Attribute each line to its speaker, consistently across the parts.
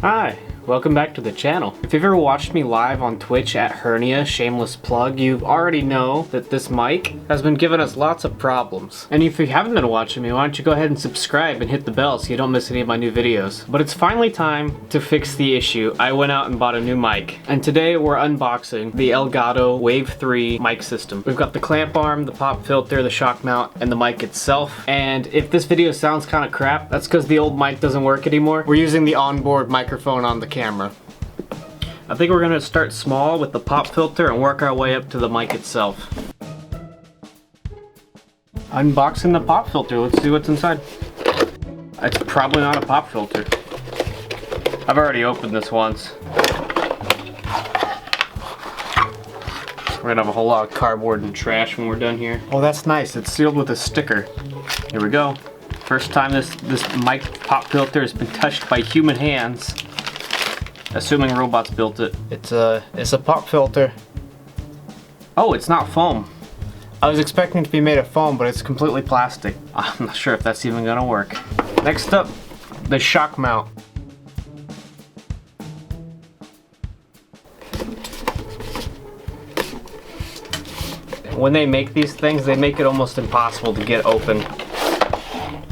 Speaker 1: Hi, welcome back to the channel. If you've ever watched me live on Twitch at HerKneeUgh, shameless plug, you already know that this mic has been giving us lots of problems. And if you haven't been watching me, why don't you go ahead and subscribe and hit the bell so you don't miss any of my new videos. But it's finally time to fix the issue. I went out and bought a new mic. And today we're unboxing the Elgato Wave 3 mic system. We've got the clamp arm, the pop filter, the shock mount, and the mic itself. And if this video sounds kind of crap, that's because the old mic doesn't work anymore. We're using the onboard microphone on the camera. I think we're gonna start small with the pop filter and work our way up to the mic itself. Unboxing the pop filter, let's see what's inside. It's probably not a pop filter. I've already opened this once. We're gonna have a whole lot of cardboard and trash when we're done here. Oh, that's nice, it's sealed with a sticker. Here we go. First time this mic pop filter has been touched by human hands. Assuming robots built it. It's a pop filter. Oh, it's not foam. I was expecting it to be made of foam, but it's completely plastic. I'm not sure if that's even gonna work. Next up, the shock mount. When they make these things, they make it almost impossible to get open.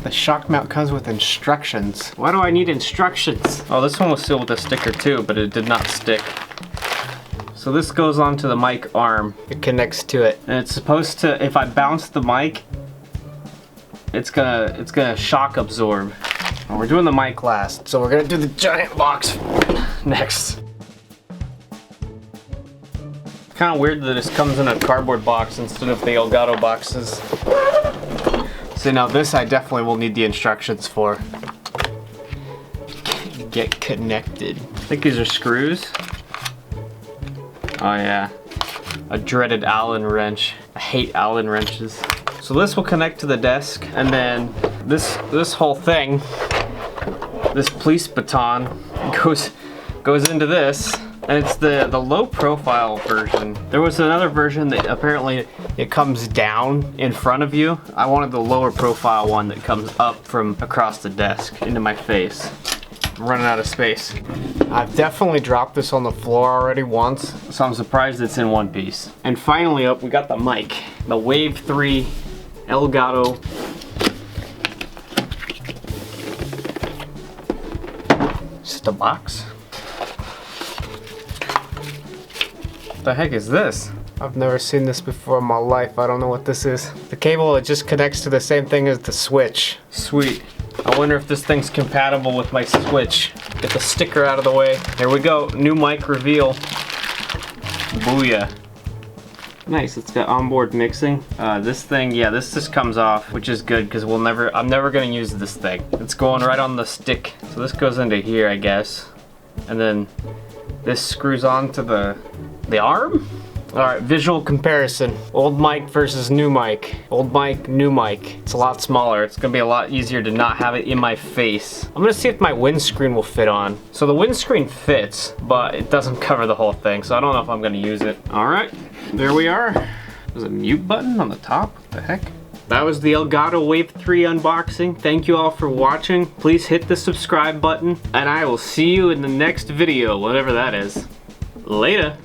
Speaker 1: The shock mount comes with instructions. Why do I need instructions? Oh, this one was sealed with a sticker too, but it did not stick. So this goes onto the mic arm. It connects to it. And it's supposed to, if I bounce the mic, it's gonna shock absorb. And we're doing the mic last, so we're gonna do the giant box next. Kind of weird that this comes in a cardboard box instead of the Elgato boxes. So now this I definitely will need the instructions for. Get connected. I think these are screws. Oh yeah. A dreaded Allen wrench. I hate Allen wrenches. So this will connect to the desk, and then this whole thing, this police baton, goes into this. And it's the low profile version. There was another version that apparently it comes down in front of you. I wanted the lower profile one that comes up from across the desk into my face. I'm running out of space. I've definitely dropped this on the floor already once, so I'm surprised it's in one piece. And finally up, we got the mic. The Wave 3 Elgato. Just a box. What the heck is this? I've never seen this before in my life. I don't know what this is. The cable, it just connects to the same thing as the switch. Sweet. I wonder if this thing's compatible with my switch. Get the sticker out of the way. Here we go. New mic reveal. Booyah. Nice, it's got onboard mixing. This thing, yeah, this just comes off, which is good because I'm never gonna use this thing. It's going right on the stick. So this goes into here, I guess. And then this screws onto the arm? Alright, visual comparison. Old mic versus new mic. Old mic, new mic. It's a lot smaller. It's gonna be a lot easier to not have it in my face. I'm gonna see if my windscreen will fit on. So the windscreen fits, but it doesn't cover the whole thing, so I don't know if I'm gonna use it. Alright, there we are. There's a mute button on the top. What the heck? That was the Elgato Wave 3 unboxing. Thank you all for watching. Please hit the subscribe button, and I will see you in the next video, whatever that is. Later.